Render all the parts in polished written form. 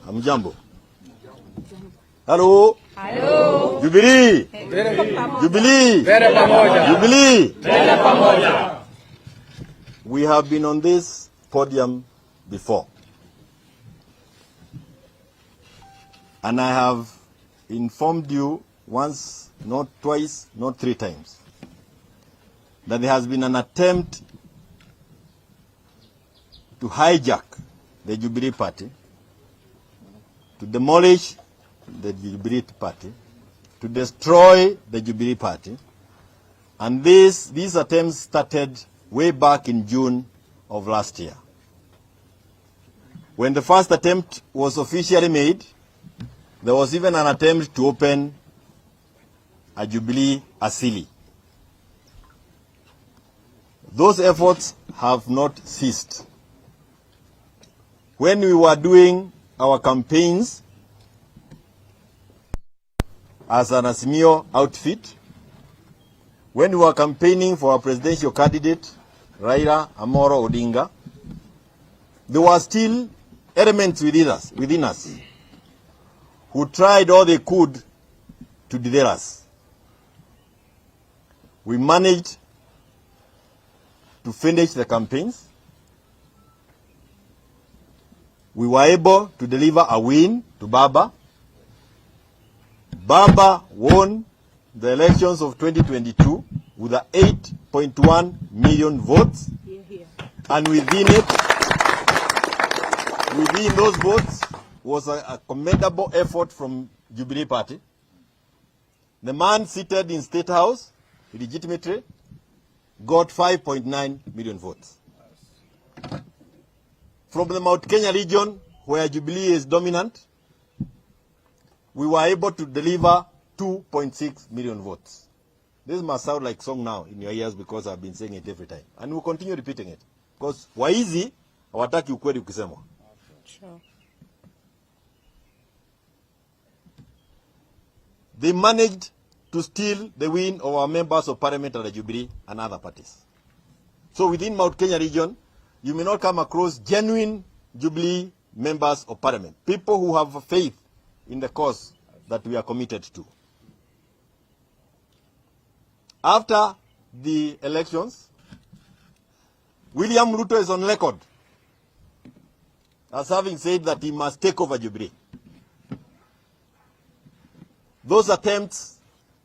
Hamjambo. Hello. Hello. Jubilee. Jubilee. Jubilee. We have been on this podium before. And I have informed you once, not twice, not 3 times, that there has been an attempt to hijack the Jubilee Party, to demolish the Jubilee Party, to destroy the Jubilee Party. And these attempts started way back in June of last year. When the first attempt was officially made, there was even an attempt to open a Jubilee Asili. Those efforts have not ceased. When we were doing our campaigns as an Azimio outfit, when we were campaigning for our presidential candidate, Raila Amolo Odinga, there were still elements within us who tried all they could to derail us. We managed to finish the campaigns. We were able to deliver a win to Baba. Baba won the elections of 2022 with 8.1 million votes. And within those votes was a commendable effort from Jubilee Party. The man seated in State House legitimately got 5.9 million votes. From the Mount Kenya region, where Jubilee is dominant, we were able to deliver 2.6 million votes. This must sound like song now in your ears because I've been saying it every time. And we'll continue repeating it. Because waizi hawataki ukweli ukisemwa. Sure. They managed to steal the win of our members of parliament at the Jubilee and other parties. So within Mount Kenya region, you may not come across genuine Jubilee members of parliament, people who have faith in the cause that we are committed to. After the elections, William Ruto is on record as having said that he must take over Jubilee. Those attempts,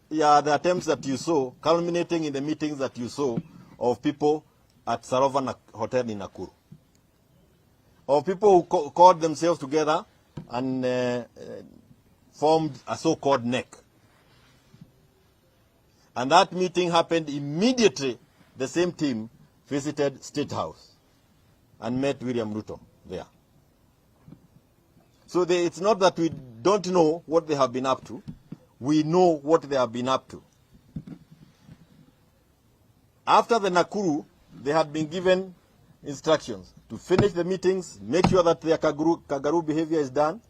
the attempts that you saw, culminating in the meetings that you saw of people at Sarova Hotel in Nakuru, of people who called themselves together and formed a so-called NEC. And that meeting happened immediately. The same team visited State House and met William Ruto there. So it's not that we don't know what they have been up to. We know what they have been up to. After the Nakuru, they had been given instructions to finish the meetings, make sure that their Kagaru behavior is done.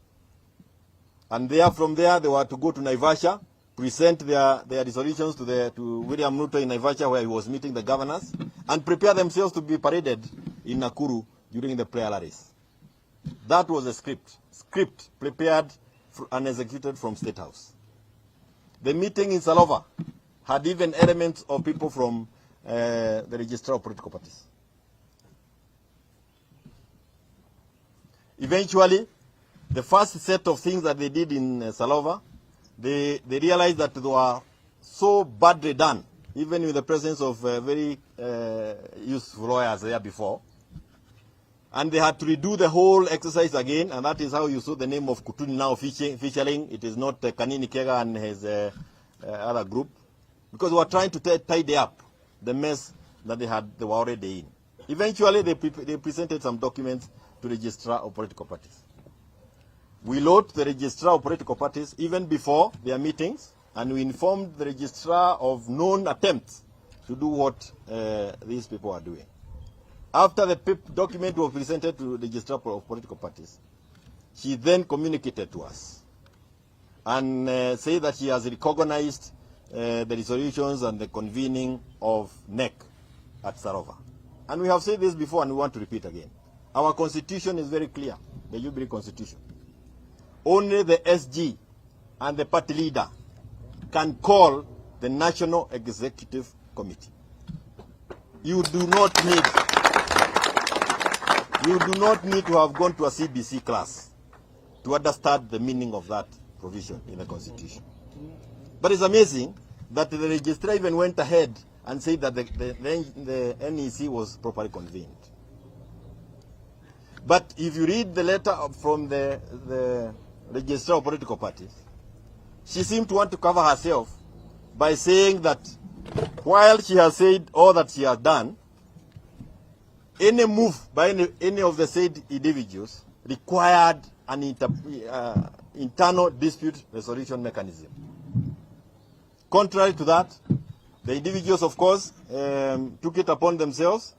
And from there, they were to go to Naivasha, present their resolutions to William Ruto in Naivasha, where he was meeting the governors, and prepare themselves to be paraded in Nakuru during the prayer rallies. That was a script prepared and executed from State House. The meeting in Salova had even elements of people from the Registrar of Political Parties. Eventually, the first set of things that they did in Salova they realized that they were so badly done, even with the presence of very useful lawyers there before. And they had to redo the whole exercise again, and that is how you saw the name of Kutuni now featuring. It is not Kanini Kega and his other group, because they were trying to tidy up the mess that they were already in. Eventually, they presented some documents to the Registrar of Political Parties. We load the Registrar of Political Parties even before their meetings, and we informed the Registrar of known attempts to do what these people are doing. After the document was presented to the Registrar of Political Parties, she then communicated to us and said that she has recognized the resolutions and the convening of NEC at Sarova. And we have said this before and we want to repeat again. Our constitution is very clear, the Jubilee constitution. Only the SG and the party leader can call the National Executive Committee. You do not need to have gone to a CBC class to understand the meaning of that provision in the Constitution. But it's amazing that the registrar even went ahead and said that the NEC was properly convened. But if you read the letter from the Registrar of Political Parties, she seemed to want to cover herself by saying that while she has said all that she has done, any move by any of the said individuals required an internal dispute resolution mechanism. Contrary to that, the individuals, of course, took it upon themselves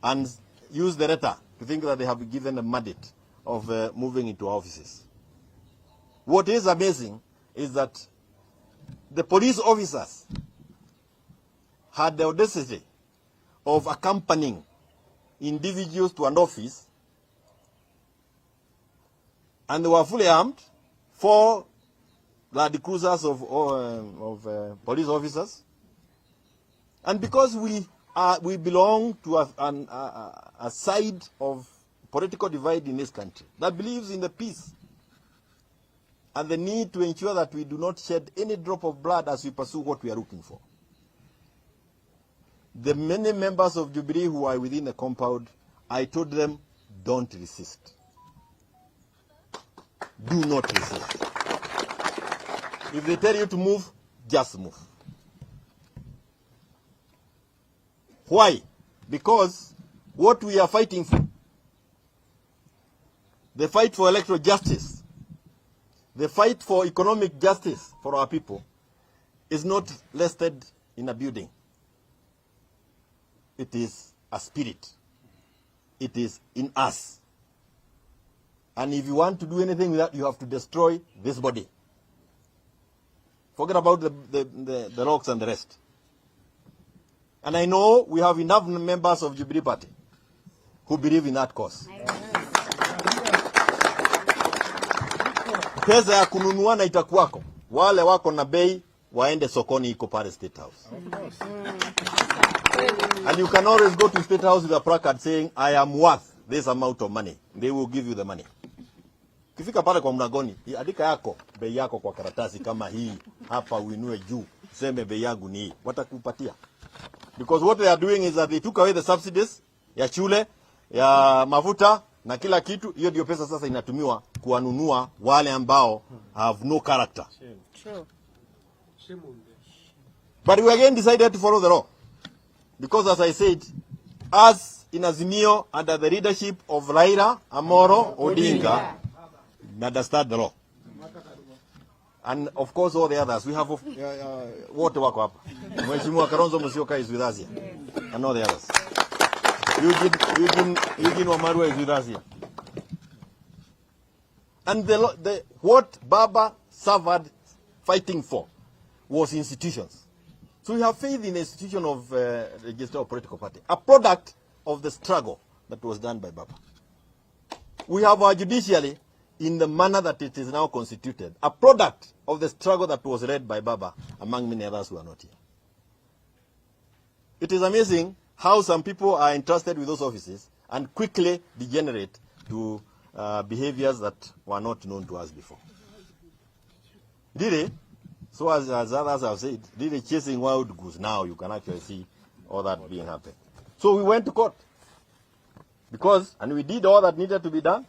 and used the letter to think that they have been given a mandate of moving into offices. What is amazing is that the police officers had the audacity of accompanying individuals to an office, and they were fully armed, 4 Land Cruisers of police officers. And because we belong to a side of political divide in this country that believes in the peace and the need to ensure that we do not shed any drop of blood as we pursue what we are looking for, the many members of Jubilee who are within the compound, I told them, don't resist. Do not resist. If they tell you to move, just move. Why? Because what we are fighting for, the fight for electoral justice, the fight for economic justice for our people, is not listed in a building. It is a spirit. It is in us. And if you want to do anything with that, you have to destroy this body. Forget about the rocks and the rest. And I know we have enough members of Jubilee Party who believe in that cause. Pesa ya kununua na itakuwako. Wale wako na bei waende sokoni iko pale State House. And you can always go to State House with a placard saying, I am worth this amount of money. They will give you the money. Kifika pale kwa mlangoni, andika yako, bei yako kwa karatasi kama hii, hapa uinue juu, seme bei yangu ni hii. Watakupatia. Because what they are doing is that they took away the subsidies ya shule, ya mafuta na kila kitu. Hiyo ndio pesa sasa inatumiwa kuwanunua wale ambao have no character. But we again decided to follow the law. Because as I said, us in Azimio under the leadership of Raila, Amoro, Odinga, understand the law. And of course all the others. We have wote wako hapa. Mheshimiwa Kalonzo Musyoka is with us here. And all the others. Eugene Wamalwa is with us here. And what Baba suffered fighting for was institutions. So we have faith in the institution of Register of Political Party, a product of the struggle that was done by Baba. We have our judiciary in the manner that it is now constituted, a product of the struggle that was led by Baba, among many others who are not here. It is amazing how some people are entrusted with those offices and quickly degenerate to behaviors that were not known to us before. Really, So as others have said, really chasing wild goose. Now you can actually see all that being happened. So we went to court. And we did all that needed to be done.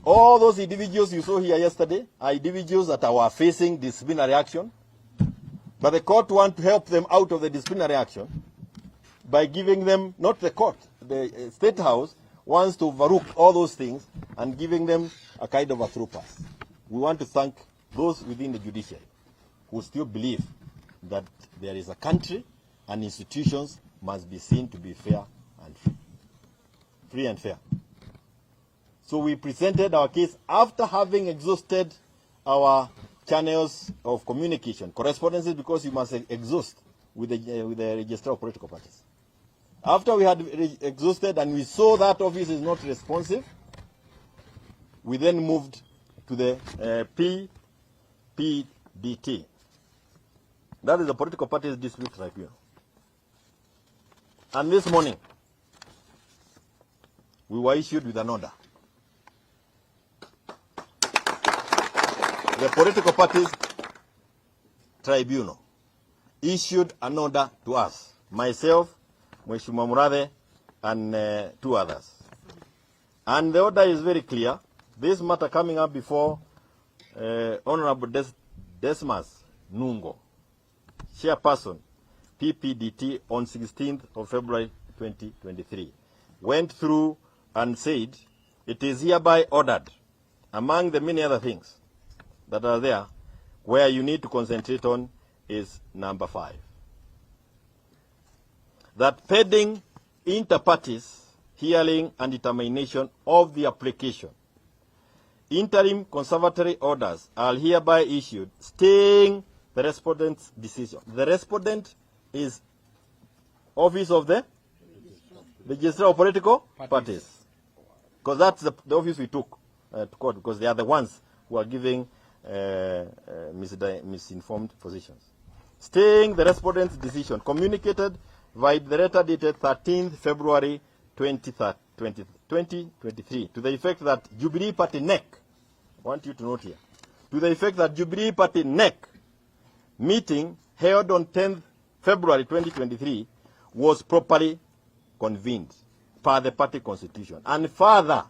All those individuals you saw here yesterday are individuals that were facing disciplinary action. But the court wants to help them out of the disciplinary action by giving them, not the court, the State House wants to overlook all those things and giving them a kind of a through pass. We want to thank those within the judiciary who still believe that there is a country and institutions must be seen to be fair and free and fair. So we presented our case after having exhausted our channels of communication, correspondences, because you must exhaust with the Register of Political Parties. After we had exhausted and we saw that office is not responsive, we then moved to the PPDT. That is the Political Parties Dispute Tribunal. And this morning, we were issued with an order. The Political Parties Tribunal issued an order to us, myself, Mheshimiwa Murade, and 2 others. And the order is very clear. This matter coming up before Honorable Desmas Nungo, Chairperson, PPDT, on 16th of February 2023, went through and said, it is hereby ordered, among the many other things that are there, where you need to concentrate on is number 5. That pending inter-parties hearing and determination of the application, interim conservatory orders are hereby issued, staying the respondent's decision. The respondent is office of the Register of Political Parties. Because that's the office we took to court, because they are the ones who are giving misinformed positions. Staying the respondent's decision, communicated by the letter dated 13th February 2023, to the effect that Jubilee Party NEC, I want you to note here, to the effect that Jubilee Party NEC meeting held on 10th February 2023 was properly convened per the party constitution, and further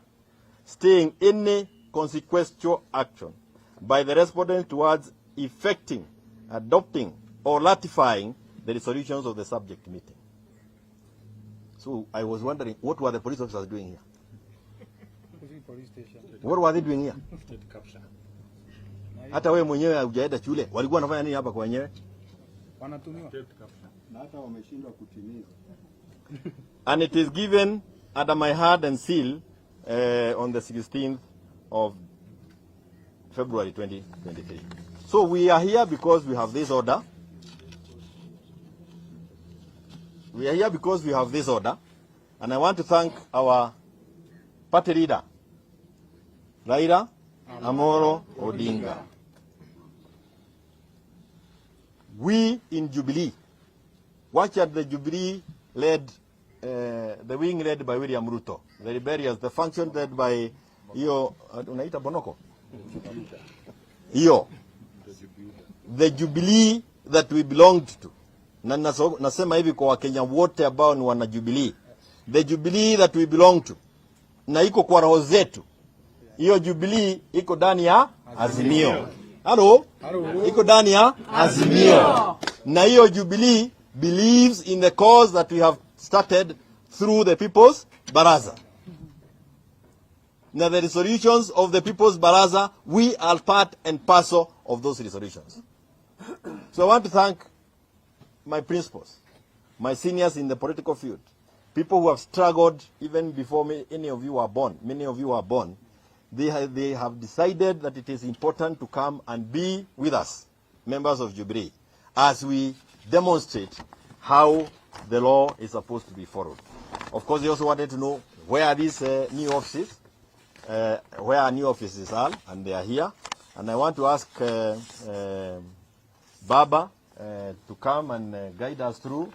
staying any consequential action by the respondent towards effecting, adopting, or ratifying the resolutions of the subject meeting. So I was wondering, what were the police officers doing here? What were they doing here? Hata wewe mwenyewe hujaenda shule, walikuwa wanafanya nini hapa kwa wenyewe? Wanatumiwa. Na hata wameshindwa kutimiza. And it is given under my hand and seal on the 16th of February 2023. So we are here because we have this order. We are here because we have this order. And I want to thank our party leader, Raila Amolo Odinga. We in Jubilee, watch at the Jubilee led, the wing led by William Ruto, the rebellious, the function led by Iyo, unaita Bonoko? Iyo, the Jubilee that we belonged to. Na nasema hivi kwa Wakenya wote ambao ni wana Jubilee. The Jubilee that we belong to. Na iko kwa roho zetu. Hiyo Jubilee iko ndani ya Azimio. Hello? Iko ndani ya Azimio. Na hiyo Jubilee believes in the cause that we have started through the People's Baraza. Now the resolutions of the People's Baraza, we are part and parcel of those resolutions. So I want to thank my principals, my seniors in the political field, people who have struggled even before any of you were born. Many of you were born. They have decided that it is important to come and be with us, members of Jubilee, as we demonstrate how the law is supposed to be followed. Of course, they also wanted to know where are these new offices, where our new offices are, and they are here. And I want to ask Baba to come and guide us through